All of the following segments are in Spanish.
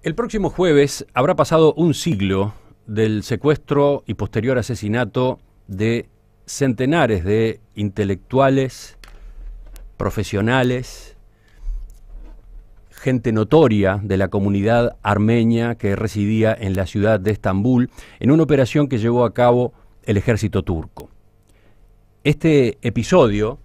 El próximo jueves habrá pasado un siglo del secuestro y posterior asesinato de centenares de intelectuales, profesionales, gente notoria de la comunidad armenia que residía en la ciudad de Estambul, en una operación que llevó a cabo el ejército turco. Este episodio,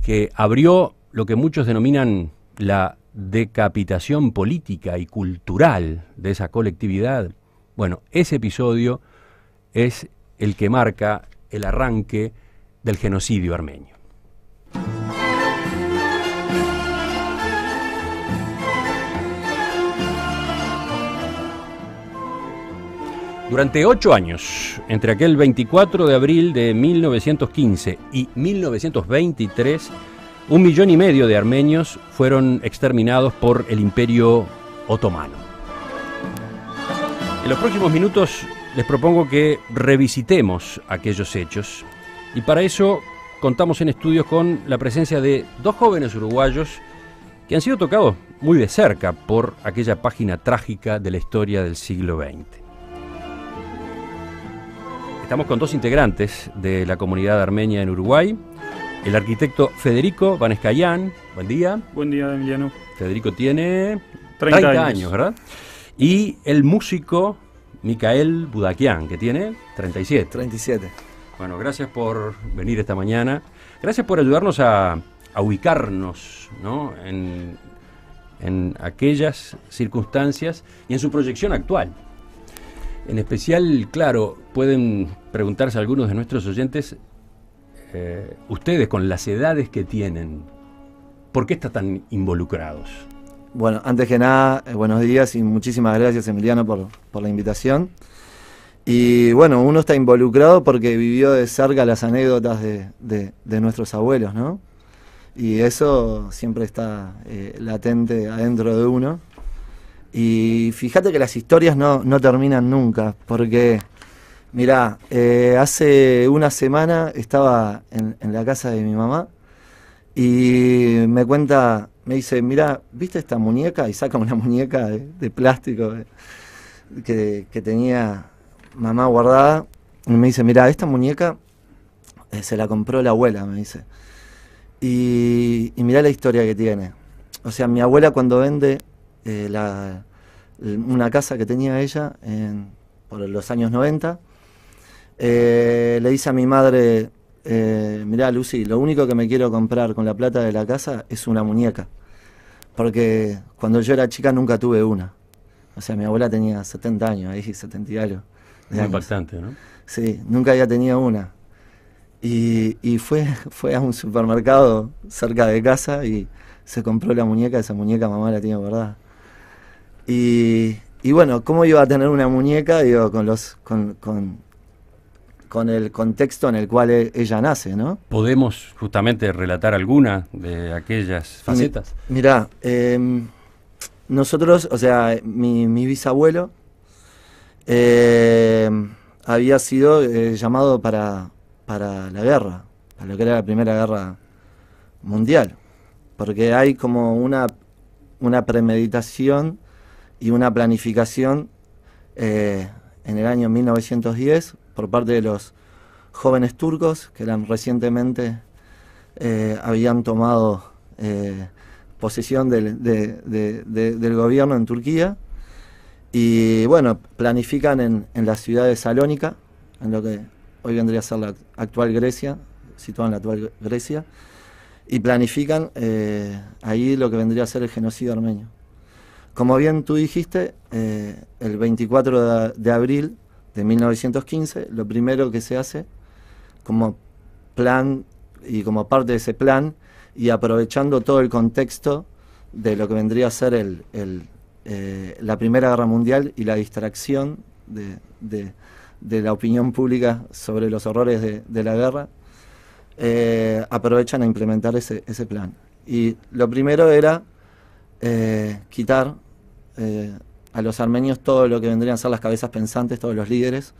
que abrió lo que muchos denominan la decapitación política y cultural de esa colectividad, bueno, ese episodio es el que marca el arranque del genocidio armenio. Durante 8 años, entre aquel 24 de abril de 1915 y 1923, 1,5 millones de armenios fueron exterminados por el Imperio Otomano. En los próximos minutos les propongo que revisitemos aquellos hechos, y para eso contamos en estudios con la presencia de 2 jóvenes uruguayos que han sido tocados muy de cerca por aquella página trágica de la historia del siglo XX. Estamos con 2 integrantes de la comunidad armenia en Uruguay. El arquitecto Federico Vaneskayán, buen día. Buen día, Emiliano. Federico tiene 30 años, ¿verdad? Y el músico Mikael Budakian, que tiene 37. 37. Bueno, gracias por venir esta mañana. Gracias por ayudarnos a ubicarnos, ¿no?, en aquellas circunstancias y en su proyección actual. En especial, claro, pueden preguntarse algunos de nuestros oyentes, ustedes con las edades que tienen, ¿por qué están tan involucrados? Bueno, antes que nada, buenos días y muchísimas gracias, Emiliano, por la invitación. Y bueno, uno está involucrado porque vivió de cerca las anécdotas de nuestros abuelos, ¿no? Y eso siempre está latente adentro de uno. Y fíjate que las historias no terminan nunca, porque, mirá, hace una semana estaba en la casa de mi mamá y me dice, mirá, ¿viste esta muñeca? Y saca una muñeca de plástico que tenía mamá guardada, y me dice, mirá, esta muñeca se la compró la abuela, me dice. Y mirá la historia que tiene. O sea, mi abuela cuando vende una casa que tenía ella por los años 90, le dice a mi madre, mirá, Lucy, lo único que me quiero comprar con la plata de la casa es una muñeca, porque cuando yo era chica nunca tuve una. O sea, mi abuela tenía 70 años, ahí 70 y algo. Muy impactante, ¿no? Sí, nunca había tenido una. Y fue a un supermercado cerca de casa y se compró la muñeca. Esa muñeca mamá la tiene guardada. Y bueno, ¿cómo iba a tener una muñeca? Digo, con el contexto en el cual ella nace, ¿no? ¿Podemos justamente relatar alguna de aquellas facetas? Mirá, nosotros, o sea, mi bisabuelo había sido llamado para la guerra, para lo que era la Primera Guerra Mundial, porque hay como una premeditación y una planificación en el año 1910 por parte de los jóvenes turcos que recientemente habían tomado posesión del gobierno en Turquía, y bueno, planifican en la ciudad de Salónica, en lo que hoy vendría a ser la actual Grecia, situada en la actual Grecia, y planifican ahí lo que vendría a ser el genocidio armenio. Como bien tú dijiste, el 24 de abril de 1915, lo primero que se hace como plan y como parte de ese plan, y aprovechando todo el contexto de lo que vendría a ser la Primera Guerra Mundial y la distracción de la opinión pública sobre los horrores de la guerra, aprovechan a implementar ese plan. Y lo primero era quitar a los armenios todo lo que vendrían a ser las cabezas pensantes, todos los líderes.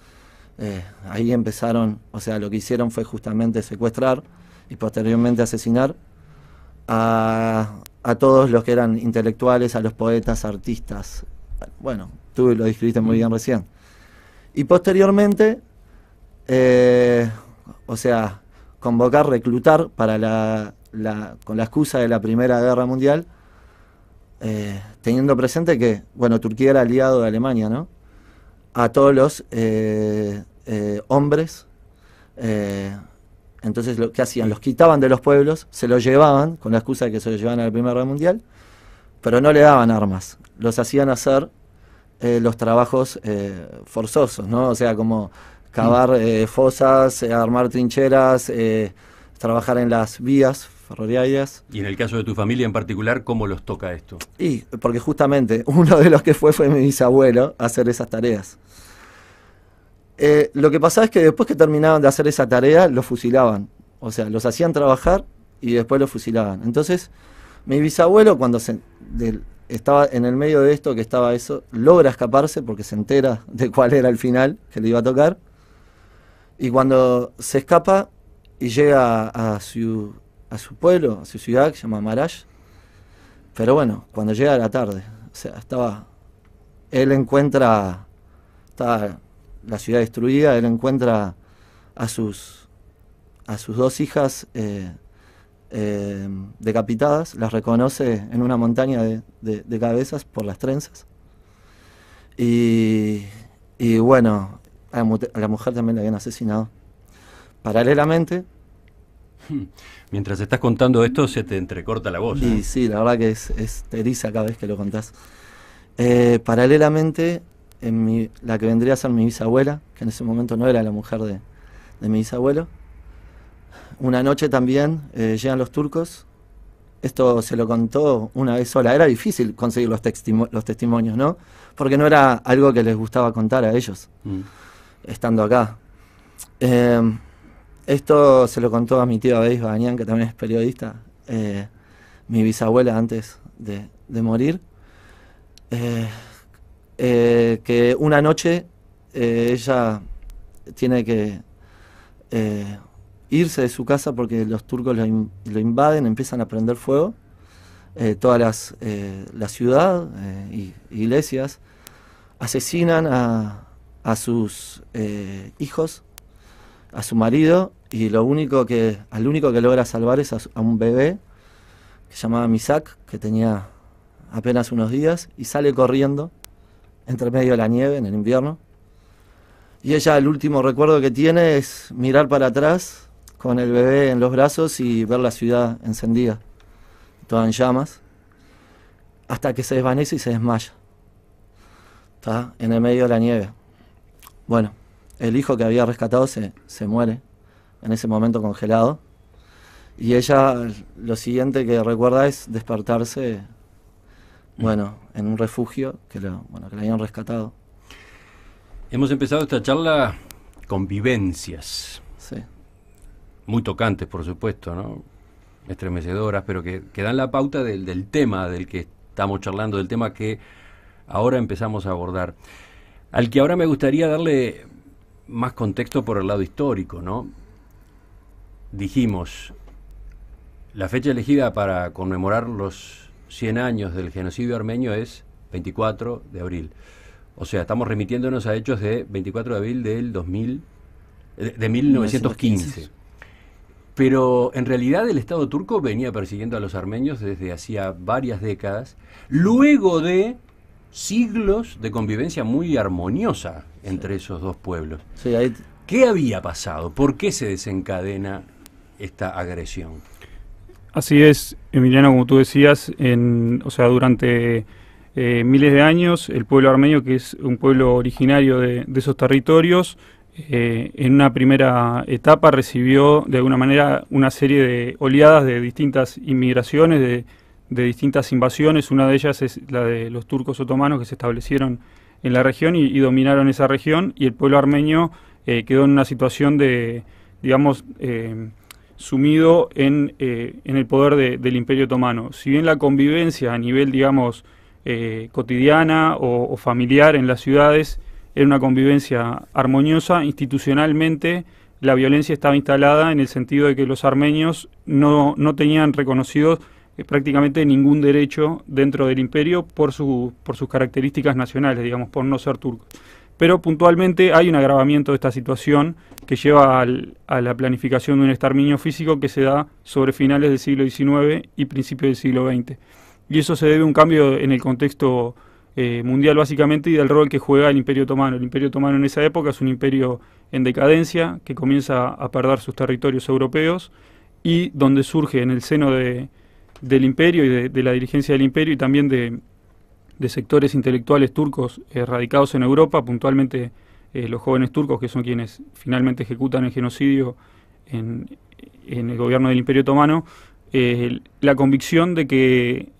Ahí empezaron, o sea, lo que hicieron fue justamente secuestrar y posteriormente asesinar a a todos los que eran intelectuales, a los poetas, artistas. Bueno, tú lo describiste muy bien recién. Y posteriormente, o sea, convocar, reclutar para con la excusa de la Primera Guerra Mundial, teniendo presente que, bueno, Turquía era aliado de Alemania, ¿no? A todos los hombres, entonces ¿qué hacían? Los quitaban de los pueblos, se los llevaban, con la excusa de que se los llevaban a la Primera Guerra Mundial, pero no le daban armas, los hacían hacer los trabajos forzosos, ¿no? O sea, como cavar fosas, armar trincheras, trabajar en las vías ferroviarias. Y en el caso de tu familia en particular, ¿cómo los toca esto? Y porque justamente uno de los que fue mi bisabuelo a hacer esas tareas. Lo que pasaba es que después que terminaban de hacer esa tarea, los fusilaban. O sea, los hacían trabajar y después los fusilaban. Entonces, mi bisabuelo, cuando estaba en el medio de esto, que estaba eso, logra escaparse porque se entera de cuál era el final que le iba a tocar. Y cuando se escapa y llega a su pueblo, a su ciudad, que se llama Marash, pero bueno, cuando llega a la tarde, o sea, estaba la ciudad destruida, él encuentra a sus dos hijas decapitadas, las reconoce en una montaña de cabezas por las trenzas. Y bueno, a la mujer también la habían asesinado. Paralelamente... Mientras estás contando esto, se te entrecorta la voz. Y sí, la verdad que te eriza cada vez que lo contás. Paralelamente, la que vendría a ser mi bisabuela, que en ese momento no era la mujer de mi bisabuelo, una noche también llegan los turcos. Esto se lo contó una vez sola. Era difícil conseguir los testimonios, ¿no? Porque no era algo que les gustaba contar a ellos, estando acá. Esto se lo contó a mi tío Beis Bañán, que también es periodista, mi bisabuela antes de morir, que una noche ella tiene que irse de su casa porque los turcos lo invaden, empiezan a prender fuego, toda la ciudad, iglesias, asesinan a sus hijos, a su marido, y al único que logra salvar es a un bebé que se llamaba Misak, que tenía apenas unos días, y sale corriendo entre medio de la nieve en el invierno. Y ella, el último recuerdo que tiene es mirar para atrás con el bebé en los brazos y ver la ciudad encendida, toda en llamas, hasta que se desvanece y se desmaya. Está en el medio de la nieve. Bueno, el hijo que había rescatado se muere en ese momento congelado, y ella lo siguiente que recuerda es despertarse, bueno, en un refugio que la habían rescatado. Hemos empezado esta charla con vivencias. Sí. Muy tocantes, por supuesto, ¿no? Estremecedoras, pero que dan la pauta del tema del que estamos charlando, del tema que ahora empezamos a abordar. Al que ahora me gustaría darle más contexto por el lado histórico, ¿no? Dijimos, la fecha elegida para conmemorar los 100 años del genocidio armenio es 24 de abril. O sea, estamos remitiéndonos a hechos de 24 de abril de 1915. Pero en realidad el Estado turco venía persiguiendo a los armenios desde hacía varias décadas, luego de siglos de convivencia muy armoniosa entre esos dos pueblos. Sí, ¿Qué había pasado? ¿Por qué se desencadena esta agresión? Así es, Emiliano, como tú decías, durante miles de años, el pueblo armenio, que es un pueblo originario de esos territorios, en una primera etapa recibió de alguna manera una serie de oleadas de distintas inmigraciones, de distintas invasiones. Una de ellas es la de los turcos otomanos, que se establecieron en la región y dominaron esa región, y el pueblo armenio quedó en una situación de, digamos, sumido en el poder del Imperio Otomano. Si bien la convivencia a nivel, digamos, cotidiana o familiar en las ciudades era una convivencia armoniosa, institucionalmente la violencia estaba instalada en el sentido de que los armenios no tenían reconocidos prácticamente ningún derecho dentro del imperio por sus características nacionales, digamos, por no ser turcos. Pero puntualmente hay un agravamiento de esta situación que lleva a la planificación de un exterminio físico que se da sobre finales del siglo XIX y principios del siglo XX. Y eso se debe a un cambio en el contexto mundial básicamente y del rol que juega el Imperio Otomano. El Imperio Otomano en esa época es un imperio en decadencia que comienza a perder sus territorios europeos y donde surge en el seno del imperio y de la dirigencia del imperio y también de sectores intelectuales turcos radicados en Europa, puntualmente los jóvenes turcos, que son quienes finalmente ejecutan el genocidio en el gobierno del Imperio Otomano, la convicción de que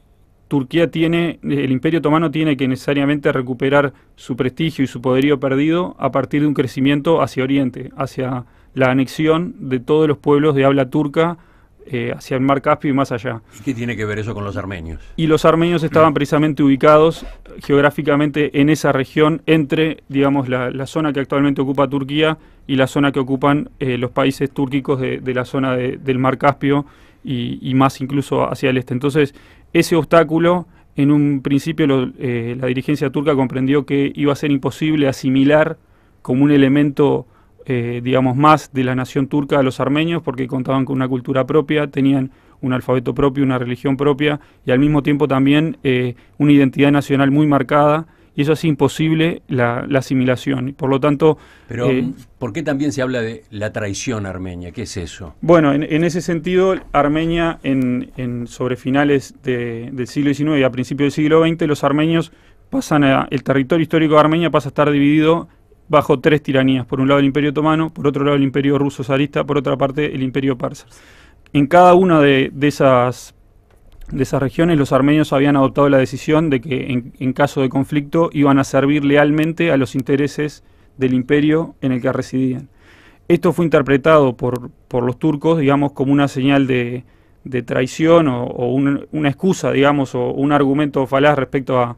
el Imperio Otomano tiene que necesariamente recuperar su prestigio y su poderío perdido a partir de un crecimiento hacia Oriente, hacia la anexión de todos los pueblos de habla turca hacia el Mar Caspio y más allá. ¿Y qué tiene que ver eso con los armenios? Y los armenios estaban precisamente ubicados geográficamente en esa región entre, digamos, la zona que actualmente ocupa Turquía y la zona que ocupan los países túrquicos de la zona del Mar Caspio y más incluso hacia el este. Entonces, ese obstáculo, en un principio la dirigencia turca comprendió que iba a ser imposible asimilar como un elemento digamos, más de la nación turca a los armenios, porque contaban con una cultura propia, tenían un alfabeto propio, una religión propia, y al mismo tiempo también una identidad nacional muy marcada, y eso hace imposible la asimilación. Y por lo tanto... Pero, ¿por qué también se habla de la traición armenia? ¿Qué es eso? Bueno, en ese sentido, Armenia, sobre finales del siglo XIX y a principios del siglo XX, los armenios el territorio histórico de Armenia pasa a estar dividido bajo tres tiranías. Por un lado el Imperio Otomano, por otro lado el Imperio Ruso Zarista, por otra parte el Imperio Persa. En cada una de esas regiones los armenios habían adoptado la decisión de que en caso de conflicto iban a servir lealmente a los intereses del imperio en el que residían. Esto fue interpretado por los turcos, digamos, como una señal de traición o una excusa, digamos, o un argumento falaz respecto a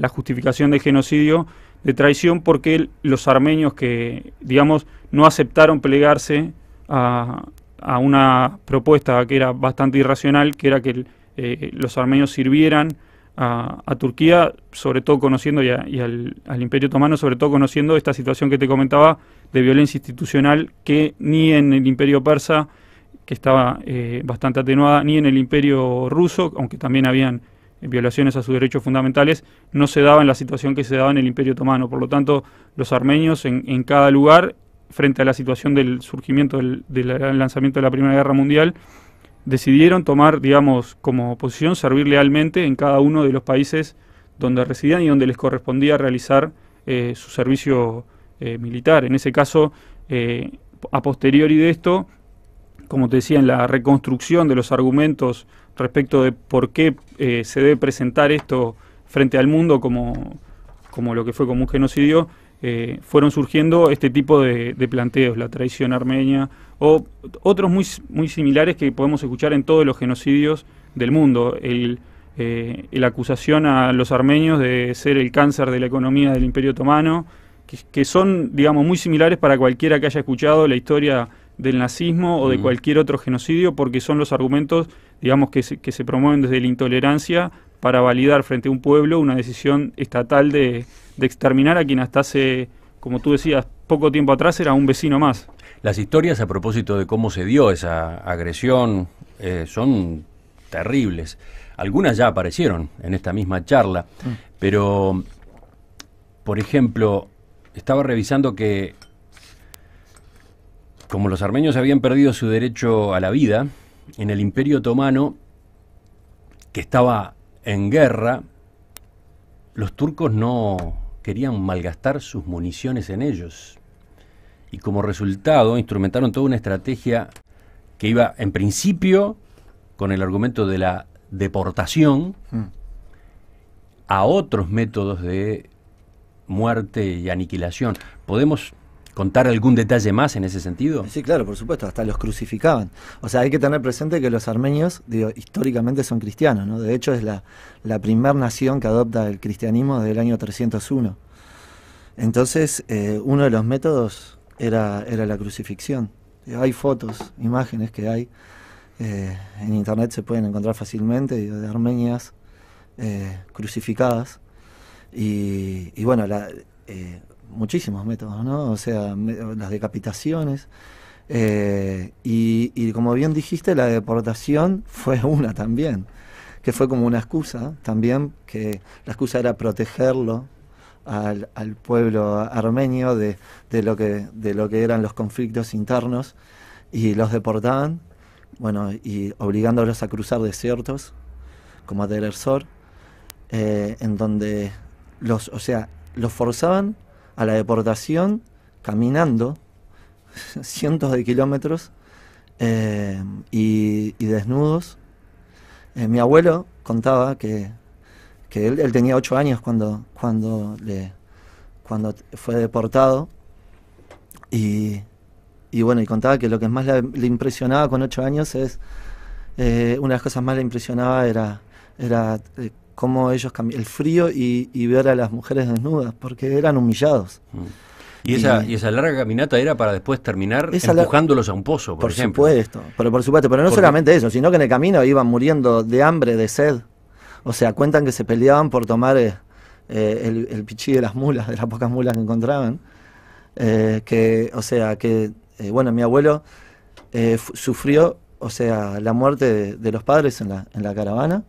la justificación del genocidio, de traición, porque los armenios que, digamos, no aceptaron plegarse a una propuesta que era bastante irracional, que era que los armenios sirvieran a Turquía, sobre todo conociendo, y al Imperio Otomano, sobre todo conociendo esta situación que te comentaba de violencia institucional que ni en el Imperio Persa, que estaba bastante atenuada, ni en el Imperio Ruso, aunque también habían violaciones a sus derechos fundamentales, no se daba en la situación que se daba en el Imperio Otomano. Por lo tanto, los armenios en cada lugar, frente a la situación del surgimiento del lanzamiento de la Primera Guerra Mundial, decidieron tomar, digamos, como posición servir lealmente en cada uno de los países donde residían y donde les correspondía realizar su servicio militar. En ese caso, a posteriori de esto, como te decía, en la reconstrucción de los argumentos respecto de por qué se debe presentar esto frente al mundo como lo que fue como un genocidio, fueron surgiendo este tipo de planteos, la traición armenia, o otros muy similares que podemos escuchar en todos los genocidios del mundo. La acusación a los armenios de ser el cáncer de la economía del Imperio Otomano, que son, digamos, muy similares para cualquiera que haya escuchado la historia del nazismo o de cualquier otro genocidio, porque son los argumentos, digamos, que se promueven desde la intolerancia para validar frente a un pueblo una decisión estatal de exterminar a quien hasta hace, como tú decías, poco tiempo atrás era un vecino más. Las historias a propósito de cómo se dio esa agresión son terribles. Algunas ya aparecieron en esta misma charla, pero, por ejemplo, estaba revisando que como los armenios habían perdido su derecho a la vida, en el Imperio Otomano, que estaba en guerra, los turcos no querían malgastar sus municiones en ellos. Y como resultado instrumentaron toda una estrategia que iba, en principio, con el argumento de la deportación, a otros métodos de muerte y aniquilación. ¿Podemos contar algún detalle más en ese sentido? Sí, claro, por supuesto, hasta los crucificaban. O sea, hay que tener presente que los armenios, históricamente son cristianos, ¿no? De hecho, es la primer nación que adopta el cristianismo desde el año 301. Entonces, uno de los métodos era la crucifixión. Hay fotos, imágenes que hay, en internet se pueden encontrar fácilmente, de armenias crucificadas. Y bueno, muchísimos métodos, ¿no? O sea, las decapitaciones. Y como bien dijiste, la deportación fue una también, que fue como una excusa también, que la excusa era protegerlo al pueblo armenio de lo que eran los conflictos internos, y los deportaban, bueno, y obligándolos a cruzar desiertos como a Deir ez-Zor, en donde los forzaban a la deportación caminando cientos de kilómetros y desnudos. Mi abuelo contaba que él tenía 8 años cuando fue deportado, y bueno, y contaba que lo que más le impresionaba con 8 años es, una de las cosas más le impresionaba era cómo ellos el frío y ver a las mujeres desnudas, porque eran humillados. Y esa larga caminata era para después terminar empujándolos a un pozo, por ejemplo. Por supuesto, pero no solamente eso, sino que en el camino iban muriendo de hambre, de sed. O sea, cuentan que se peleaban por tomar el pichí de las mulas, de las pocas mulas que encontraban. Bueno, mi abuelo sufrió, o sea, la muerte de los padres en la caravana.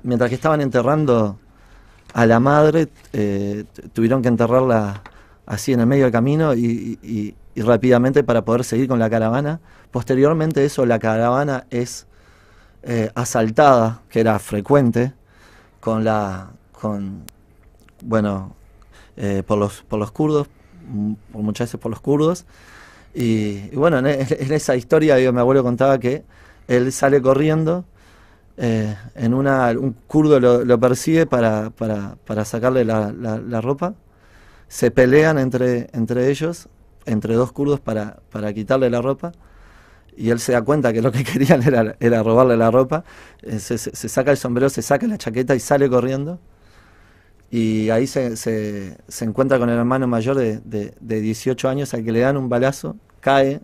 Mientras que estaban enterrando a la madre, tuvieron que enterrarla así en el medio del camino y rápidamente para poder seguir con la caravana. Posteriormente eso, la caravana es asaltada, que era frecuente, por los kurdos, muchas veces por los kurdos. Y bueno, en esa historia, mi abuelo contaba que él sale corriendo, un kurdo lo persigue para sacarle la ropa. Se pelean entre ellos, entre dos kurdos, para quitarle la ropa, y él se da cuenta que lo que querían era robarle la ropa. Se saca el sombrero, se saca la chaqueta y sale corriendo, y ahí se encuentra con el hermano mayor de 18 años, al que le dan un balazo, cae,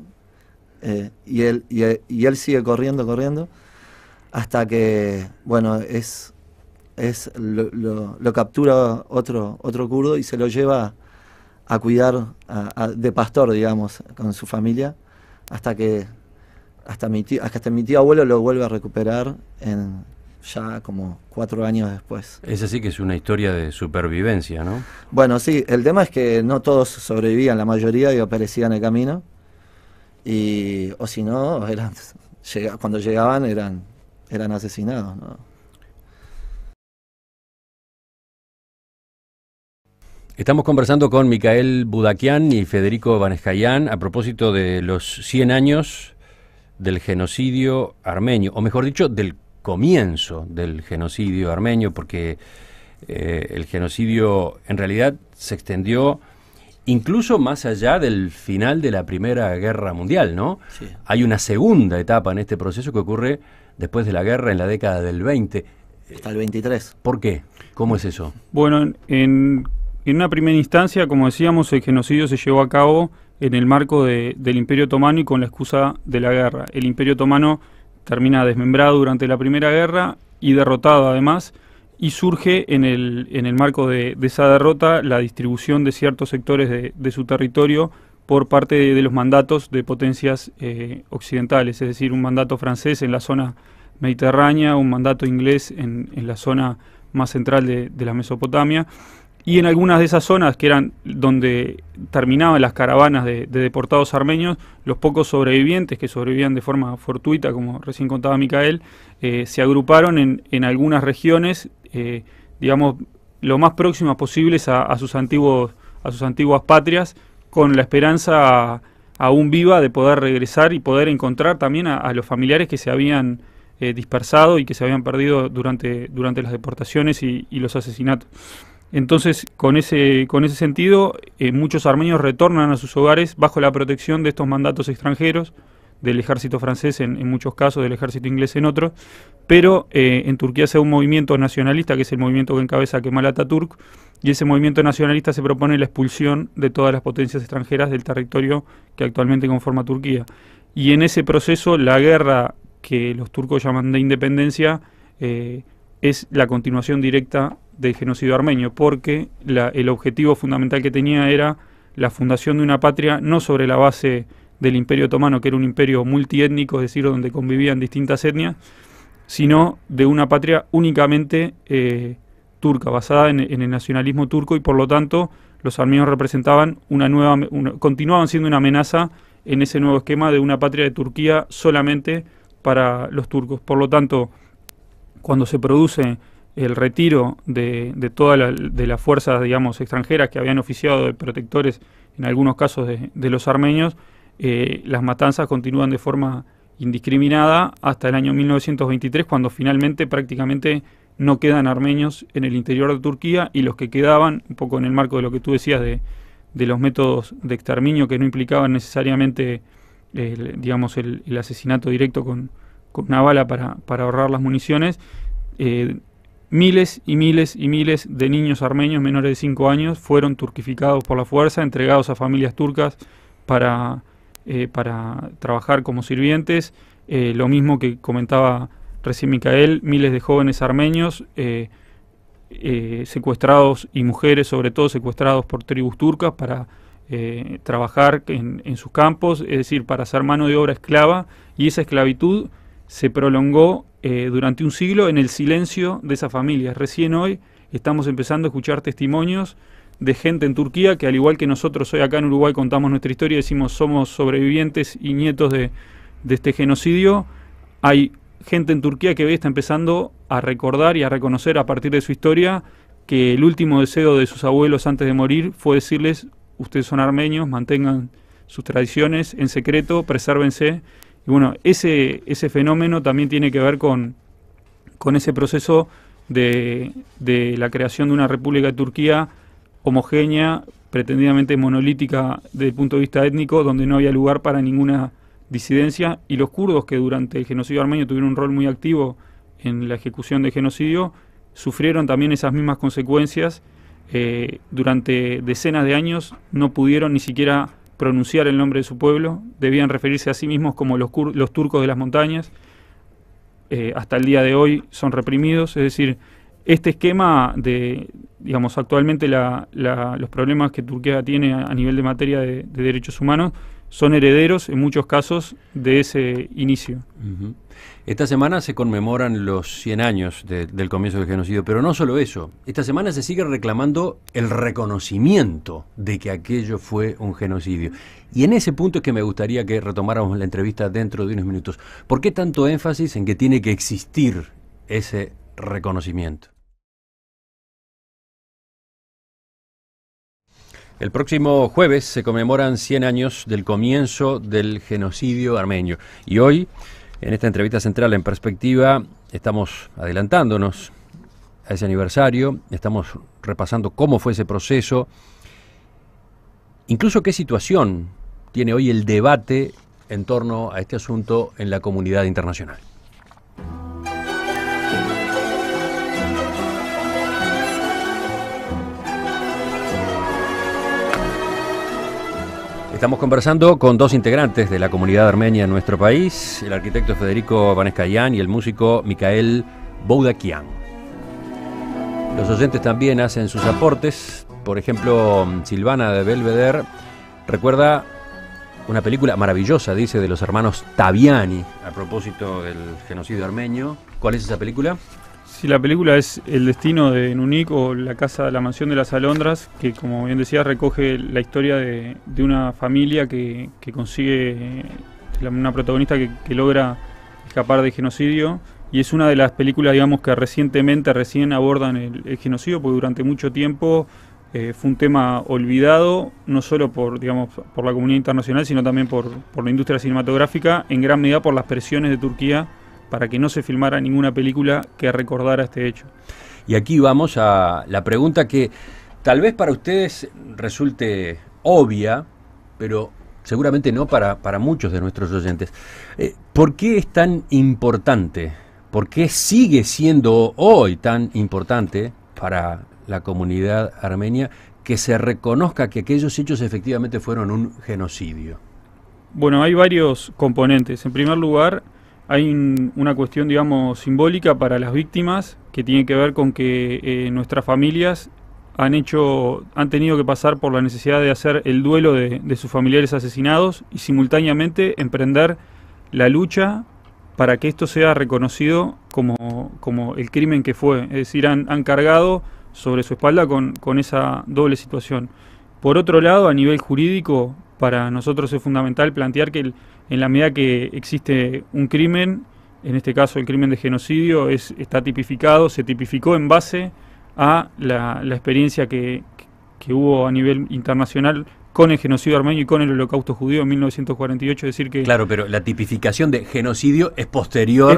y él sigue corriendo hasta que, bueno, lo captura otro kurdo y se lo lleva a cuidar de pastor, digamos, con su familia, hasta mi tío abuelo lo vuelve a recuperar ya como 4 años después. Es así que es una historia de supervivencia, ¿no? Bueno, sí, el tema es que no todos sobrevivían, la mayoría perecían en el camino, o si no, cuando llegaban eran asesinados, ¿no? Estamos conversando con Mikhail Budakian y Federico Vaneskayán a propósito de los 100 años del genocidio armenio, o mejor dicho, del comienzo del genocidio armenio, porque el genocidio en realidad se extendió incluso más allá del final de la Primera Guerra Mundial, ¿no? Sí. Hay una segunda etapa en este proceso que ocurre después de la guerra, en la década del 20. Hasta el 23. ¿Por qué? ¿Cómo es eso? Bueno, en una primera instancia, como decíamos, el genocidio se llevó a cabo en el marco del Imperio Otomano y con la excusa de la guerra. El Imperio Otomano termina desmembrado durante la Primera Guerra y derrotado además, y surge en el marco de esa derrota la distribución de ciertos sectores de su territorio por parte de los mandatos de potencias occidentales, es decir, un mandato francés en la zona mediterránea, un mandato inglés en la zona más central de la Mesopotamia, y en algunas de esas zonas que eran donde terminaban las caravanas de deportados armenios, los pocos sobrevivientes que sobrevivían de forma fortuita, como recién contaba Micael, se agruparon en algunas regiones, digamos, lo más próximas posibles a sus antiguas patrias, con la esperanza aún viva de poder regresar y poder encontrar también a los familiares que se habían dispersado y que se habían perdido durante las deportaciones y los asesinatos. Entonces, con ese sentido, muchos armenios retornan a sus hogares bajo la protección de estos mandatos extranjeros, del ejército francés en muchos casos, del ejército inglés en otros, pero en Turquía se da un movimiento nacionalista, que es el movimiento que encabeza Kemal Atatürk, y ese movimiento nacionalista se propone la expulsión de todas las potencias extranjeras del territorio que actualmente conforma Turquía. y en ese proceso la guerra que los turcos llaman de independencia es la continuación directa del genocidio armenio, porque el objetivo fundamental que tenía era la fundación de una patria no sobre la base del Imperio Otomano, que era un imperio multiétnico, es decir, donde convivían distintas etnias, sino de una patria únicamente turca, basada en el nacionalismo turco, y por lo tanto los armenios representaban continuaban siendo una amenaza en ese nuevo esquema de una patria de Turquía solamente para los turcos. Por lo tanto, cuando se produce el retiro de todas las fuerzas, digamos, extranjeras que habían oficiado de protectores, en algunos casos de los armenios, las matanzas continúan de forma indiscriminada hasta el año 1923, cuando finalmente prácticamente no quedan armenios en el interior de Turquía, y los que quedaban, un poco en el marco de lo que tú decías de los métodos de exterminio que no implicaban necesariamente digamos el asesinato directo con una bala para ahorrar las municiones, miles y miles y miles de niños armenios menores de 5 años fueron turquificados por la fuerza, entregados a familias turcas para trabajar como sirvientes. Lo mismo que comentaba recién Micael, miles de jóvenes armenios secuestrados, y mujeres sobre todo secuestrados por tribus turcas para trabajar en sus campos, es decir, para ser mano de obra esclava, y esa esclavitud se prolongó durante un siglo en el silencio de esas familias. Recién hoy estamos empezando a escuchar testimonios de gente en Turquía que, al igual que nosotros hoy acá en Uruguay contamos nuestra historia y decimos somos sobrevivientes y nietos de este genocidio, hay gente en Turquía que hoy está empezando a recordar y a reconocer a partir de su historia que el último deseo de sus abuelos antes de morir fue decirles: ustedes son armenios, mantengan sus tradiciones en secreto, presérvense. Y bueno, ese fenómeno también tiene que ver con ese proceso de la creación de una república de Turquía homogénea, pretendidamente monolítica desde el punto de vista étnico, donde no había lugar para ninguna disidencia, y los kurdos, que durante el genocidio armenio tuvieron un rol muy activo en la ejecución del genocidio, sufrieron también esas mismas consecuencias. Durante decenas de años no pudieron ni siquiera pronunciar el nombre de su pueblo, debían referirse a sí mismos como los turcos de las montañas. Hasta el día de hoy son reprimidos, es decir, este esquema de, digamos, actualmente los problemas que Turquía tiene a nivel de materia de derechos humanos son herederos en muchos casos de ese inicio. Uh-huh. Esta semana se conmemoran los 100 años del comienzo del genocidio, pero no solo eso. Esta semana se sigue reclamando el reconocimiento de que aquello fue un genocidio. Y en ese punto es que me gustaría que retomáramos la entrevista dentro de unos minutos. ¿Por qué tanto énfasis en que tiene que existir ese reconocimiento? El próximo jueves se conmemoran 100 años del comienzo del genocidio armenio. Y hoy, en esta entrevista central en Perspectiva, estamos adelantándonos a ese aniversario, estamos repasando cómo fue ese proceso, incluso qué situación tiene hoy el debate en torno a este asunto en la comunidad internacional. Estamos conversando con dos integrantes de la comunidad armenia en nuestro país, el arquitecto Federico Vaneskayán y el músico Micael Boudakian. Los oyentes también hacen sus aportes. Por ejemplo, Silvana de Belvedere recuerda una película maravillosa, dice, de los hermanos Taviani a propósito del genocidio armenio. ¿Cuál es esa película? Sí, la película es El destino de Nunik, o la mansión de las alondras, que, como bien decía, recoge la historia de una familia que consigue, una protagonista que logra escapar del genocidio, y es una de las películas, digamos, que recién abordan el genocidio, porque durante mucho tiempo fue un tema olvidado, no solo por la comunidad internacional, sino también por la industria cinematográfica, en gran medida por las presiones de Turquía para que no se filmara ninguna película que recordara este hecho. Y aquí vamos a la pregunta que tal vez para ustedes resulte obvia, pero seguramente no para muchos de nuestros oyentes. ¿Por qué es tan importante? ¿Por qué sigue siendo hoy tan importante para la comunidad armenia que se reconozca que aquellos hechos efectivamente fueron un genocidio? Bueno, hay varios componentes. En primer lugar, hay una cuestión, digamos, simbólica para las víctimas que tiene que ver con que nuestras familias han tenido que pasar por la necesidad de hacer el duelo de sus familiares asesinados y simultáneamente emprender la lucha para que esto sea reconocido como el crimen que fue. Es decir, han cargado sobre su espalda con esa doble situación. Por otro lado, a nivel jurídico, para nosotros es fundamental plantear que en la medida que existe un crimen, en este caso el crimen de genocidio, está tipificado, se tipificó en base a la experiencia que hubo a nivel internacional con el genocidio armenio y con el holocausto judío en 1948, es decir que... Claro, pero la tipificación de genocidio es posterior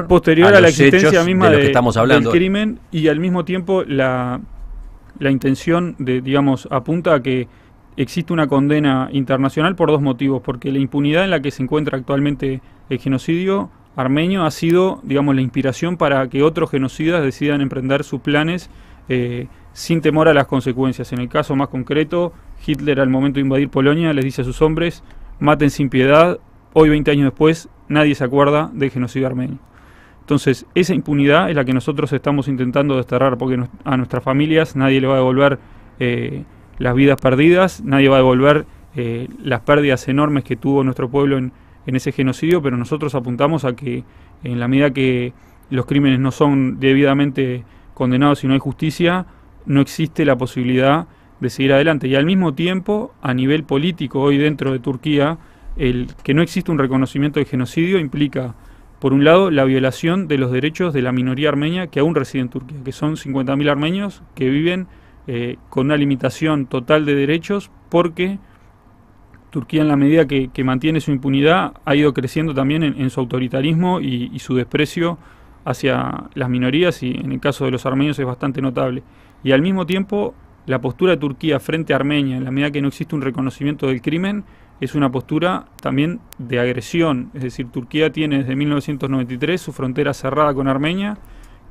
a la existencia misma de lo que estamos hablando. Del crimen, y al mismo tiempo la intención digamos, apunta a que existe una condena internacional por dos motivos, porque la impunidad en la que se encuentra actualmente el genocidio armenio ha sido, digamos, la inspiración para que otros genocidas decidan emprender sus planes sin temor a las consecuencias. En el caso más concreto, Hitler al momento de invadir Polonia les dice a sus hombres: maten sin piedad. Hoy, 20 años después, nadie se acuerda del genocidio armenio. Entonces, esa impunidad es la que nosotros estamos intentando desterrar, porque a nuestras familias nadie le va a devolver las vidas perdidas, nadie va a devolver las pérdidas enormes que tuvo nuestro pueblo en ese genocidio, pero nosotros apuntamos a que en la medida que los crímenes no son debidamente condenados y no hay justicia, no existe la posibilidad de seguir adelante. Y al mismo tiempo, a nivel político, hoy dentro de Turquía, el que no existe un reconocimiento del genocidio implica, por un lado, la violación de los derechos de la minoría armenia que aún reside en Turquía, que son 50.000 armenios que viven con una limitación total de derechos, porque Turquía, en la medida que mantiene su impunidad, ha ido creciendo también en su autoritarismo y su desprecio hacia las minorías, y en el caso de los armenios es bastante notable. Y al mismo tiempo, la postura de Turquía frente a Armenia, en la medida que no existe un reconocimiento del crimen, es una postura también de agresión. Es decir, Turquía tiene desde 1993 su frontera cerrada con Armenia,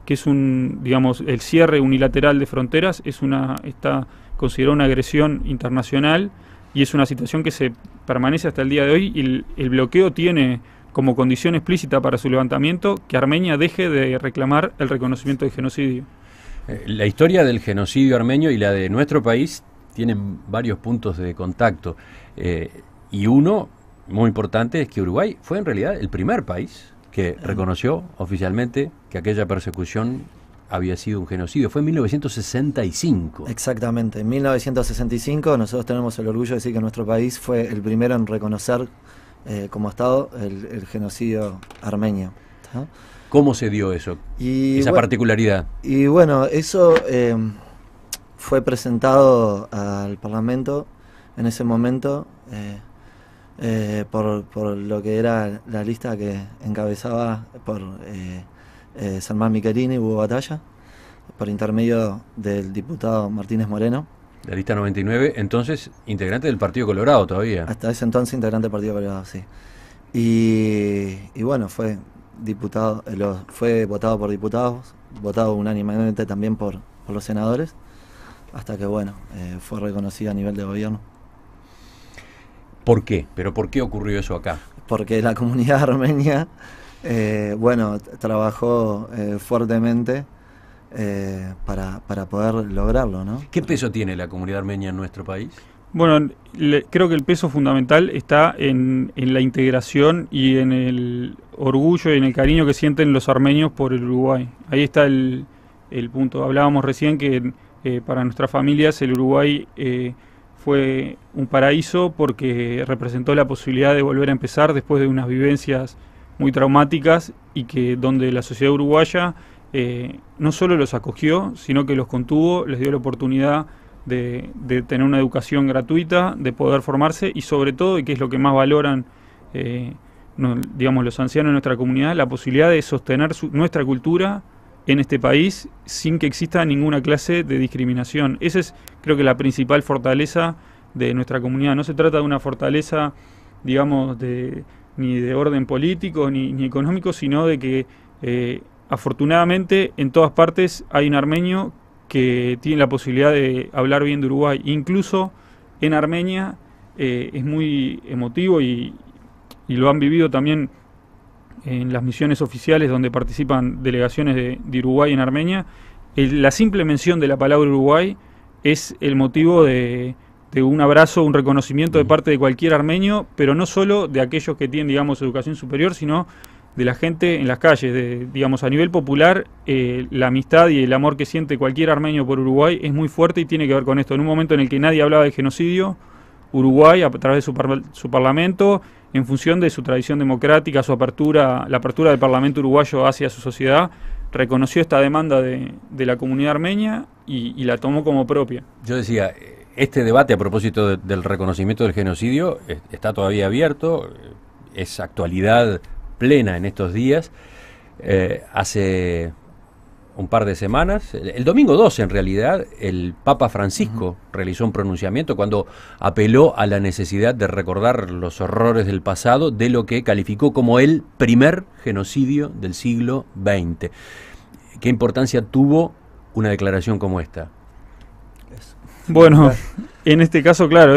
que es digamos, el cierre unilateral de fronteras, está considerado una agresión internacional, y es una situación que se permanece hasta el día de hoy, y el bloqueo tiene como condición explícita para su levantamiento que Armenia deje de reclamar el reconocimiento del genocidio. La historia del genocidio armenio y la de nuestro país tienen varios puntos de contacto, y uno muy importante es que Uruguay fue en realidad el primer país que reconoció oficialmente que aquella persecución había sido un genocidio. Fue en 1965. Exactamente, en 1965 nosotros tenemos el orgullo de decir que nuestro país fue el primero en reconocer como Estado el genocidio armenio. ¿Tá? ¿Cómo se dio eso? Esa particularidad. Y bueno, eso fue presentado al Parlamento en ese momento por lo que era la lista que encabezaba por Salmán Michelini, Hugo Batalla, por intermedio del diputado Martínez Moreno. La lista 99, entonces integrante del Partido Colorado todavía. Hasta ese entonces integrante del Partido Colorado, sí. Y bueno, fue votado por diputados, votado unánimemente también por los senadores, hasta que bueno, fue reconocido a nivel de gobierno. ¿Por qué? ¿Pero por qué ocurrió eso acá? Porque la comunidad armenia, trabajó fuertemente para poder lograrlo, ¿no? ¿Qué peso tiene la comunidad armenia en nuestro país? Bueno, creo que el peso fundamental está en la integración y en el orgullo y en el cariño que sienten los armenios por el Uruguay. Ahí está el punto. Hablábamos recién que para nuestras familias el Uruguay fue un paraíso porque representó la posibilidad de volver a empezar después de unas vivencias muy traumáticas, y que donde la sociedad uruguaya no solo los acogió, sino que los contuvo, les dio la oportunidad de tener una educación gratuita, de poder formarse, y sobre todo, y que es lo que más valoran digamos, los ancianos de nuestra comunidad, la posibilidad de sostener nuestra cultura en este país sin que exista ninguna clase de discriminación. Esa es, creo que, la principal fortaleza de nuestra comunidad. No se trata de una fortaleza, digamos, ni de orden político ni económico, sino de que afortunadamente en todas partes hay un armenio que tiene la posibilidad de hablar bien de Uruguay. Incluso en Armenia es muy emotivo y y lo han vivido también en las misiones oficiales donde participan delegaciones de Uruguay en Armenia, la simple mención de la palabra Uruguay es el motivo de un abrazo, un reconocimiento de parte de cualquier armenio, pero no solo de aquellos que tienen, digamos, educación superior, sino de la gente en las calles. Digamos, a nivel popular, la amistad y el amor que siente cualquier armenio por Uruguay es muy fuerte y tiene que ver con esto. En un momento en el que nadie hablaba de genocidio, Uruguay, a través de su parlamento, en función de su tradición democrática, la apertura del Parlamento uruguayo hacia su sociedad, reconoció esta demanda de la comunidad armenia y la tomó como propia. Yo decía, este debate a propósito del reconocimiento del genocidio está todavía abierto, es actualidad plena en estos días. Hace un par de semanas, el domingo 12 en realidad, el Papa Francisco realizó un pronunciamiento cuando apeló a la necesidad de recordar los horrores del pasado de lo que calificó como el primer genocidio del siglo XX. ¿Qué importancia tuvo una declaración como esta? Bueno, en este caso, claro,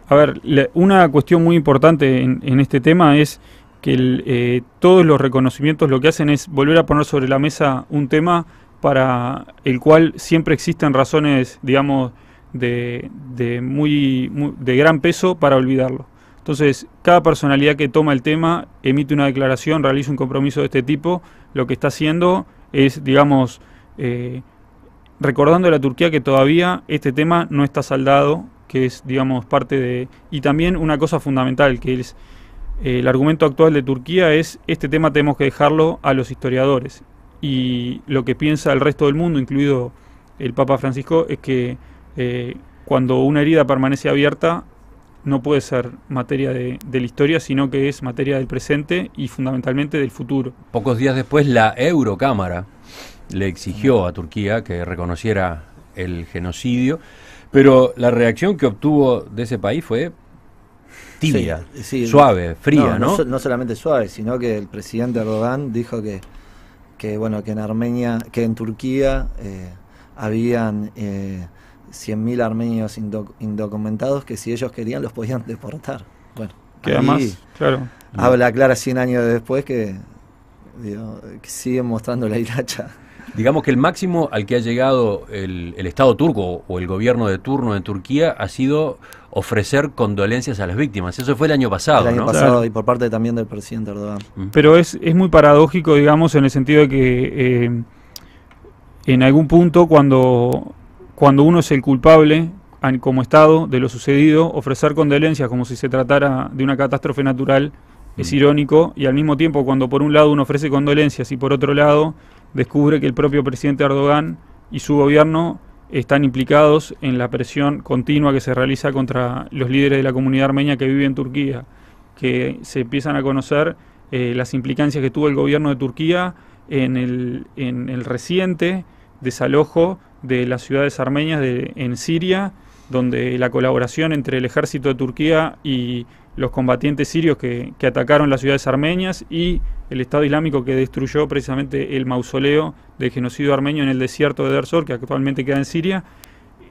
a ver, una cuestión muy importante en este tema es que todos los reconocimientos lo que hacen es volver a poner sobre la mesa un tema para el cual siempre existen razones, digamos, de gran peso para olvidarlo. Entonces, cada personalidad que toma el tema, emite una declaración, realiza un compromiso de este tipo, lo que está haciendo es, digamos, recordando a la Turquía que todavía este tema no está saldado, que es, digamos, parte de... Y también una cosa fundamental, que es el argumento actual de Turquía es, este tema tenemos que dejarlo a los historiadores. Y lo que piensa el resto del mundo, incluido el Papa Francisco, es que cuando una herida permanece abierta, no puede ser materia de la historia, sino que es materia del presente y fundamentalmente del futuro. Pocos días después, la Eurocámara le exigió a Turquía que reconociera el genocidio, pero la reacción que obtuvo de ese país fue tibia, sí, suave, fría, ¿no? No solamente suave, sino que el presidente Erdogan dijo que en Armenia, que en Turquía habían 100.000 armenios indocumentados que si ellos querían los podían deportar. Bueno, que además, claro, habla clara 100 años después que siguen mostrando la hilacha. Digamos que el máximo al que ha llegado el Estado turco o el gobierno de turno en Turquía ha sido ofrecer condolencias a las víctimas. Eso fue el año pasado, El año ¿no? pasado, Claro. y por parte también del presidente Erdogan. Pero es muy paradójico, digamos, en el sentido de que en algún punto cuando uno es el culpable como Estado de lo sucedido, ofrecer condolencias como si se tratara de una catástrofe natural es irónico, y al mismo tiempo cuando por un lado uno ofrece condolencias y por otro lado descubre que el propio presidente Erdogan y su gobierno están implicados en la presión continua que se realiza contra los líderes de la comunidad armenia que vive en Turquía, que se empiezan a conocer las implicancias que tuvo el gobierno de Turquía en el reciente desalojo de las ciudades armenias en Siria, donde la colaboración entre el ejército de Turquía y los combatientes sirios que atacaron las ciudades armenias y el Estado Islámico que destruyó precisamente el mausoleo del genocidio armenio en el desierto de Deir ez-Zor, que actualmente queda en Siria,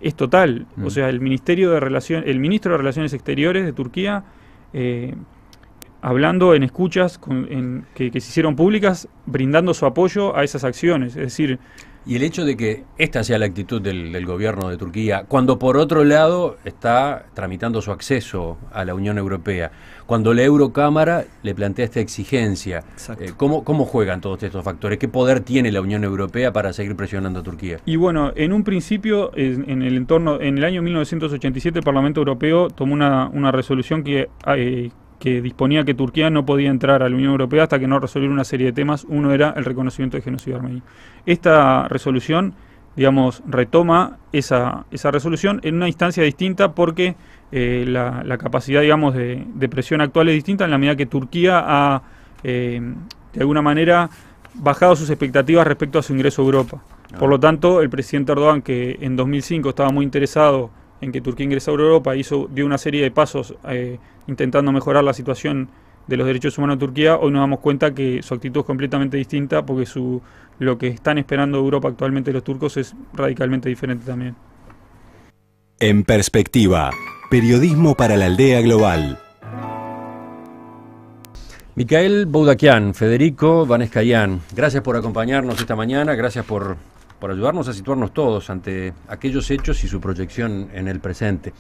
es total. O sea, el ministro de Relaciones Exteriores de Turquía, hablando en escuchas que se hicieron públicas, brindando su apoyo a esas acciones. Es decir, Y el hecho de que esta sea la actitud del gobierno de Turquía, cuando por otro lado está tramitando su acceso a la Unión Europea, cuando la Eurocámara le plantea esta exigencia, ¿cómo juegan todos estos factores? ¿Qué poder tiene la Unión Europea para seguir presionando a Turquía? Y bueno, en un principio, en el año 1987, el Parlamento Europeo tomó una resolución que disponía que Turquía no podía entrar a la Unión Europea hasta que no resolviera una serie de temas. Uno era el reconocimiento del genocidio armenio. Esta resolución, digamos, retoma esa resolución en una instancia distinta porque la capacidad, digamos, de presión actual es distinta en la medida que Turquía ha, de alguna manera, bajado sus expectativas respecto a su ingreso a Europa. Por lo tanto, el presidente Erdogan, que en 2005 estaba muy interesado en que Turquía ingresara a Europa, dio una serie de pasos intentando mejorar la situación de los derechos humanos de Turquía. Hoy nos damos cuenta que su actitud es completamente distinta porque lo que están esperando de Europa actualmente los turcos es radicalmente diferente también. En perspectiva, periodismo para la aldea global. Micael Boudaquian, Federico Vanezcayán, gracias por acompañarnos esta mañana, gracias por ayudarnos a situarnos todos ante aquellos hechos y su proyección en el presente.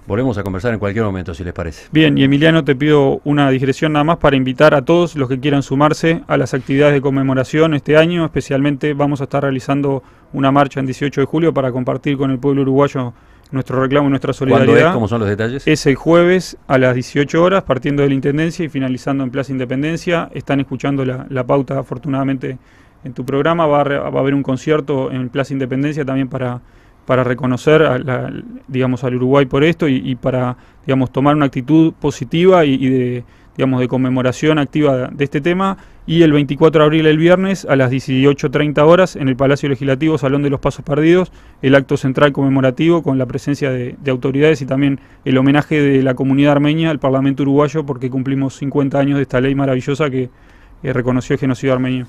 Volvemos a conversar en cualquier momento, si les parece. Bien, y Emiliano, te pido una digresión nada más para invitar a todos los que quieran sumarse a las actividades de conmemoración este año. Especialmente vamos a estar realizando una marcha en 18 de julio para compartir con el pueblo uruguayo nuestro reclamo y nuestra solidaridad. ¿Cuándo es? ¿Cómo son los detalles? Es el jueves a las 18 horas, partiendo de la Intendencia y finalizando en Plaza Independencia. Están escuchando la pauta, afortunadamente, en tu programa. Va a haber un concierto en Plaza Independencia también para reconocer digamos, al Uruguay por esto y para, digamos, tomar una actitud positiva y de conmemoración activa de este tema. Y el 24 de abril, el viernes, a las 18:30 horas, en el Palacio Legislativo, Salón de los Pasos Perdidos, el acto central conmemorativo con la presencia de autoridades y también el homenaje de la comunidad armenia al Parlamento uruguayo, porque cumplimos 50 años de esta ley maravillosa que reconoció el genocidio armenio.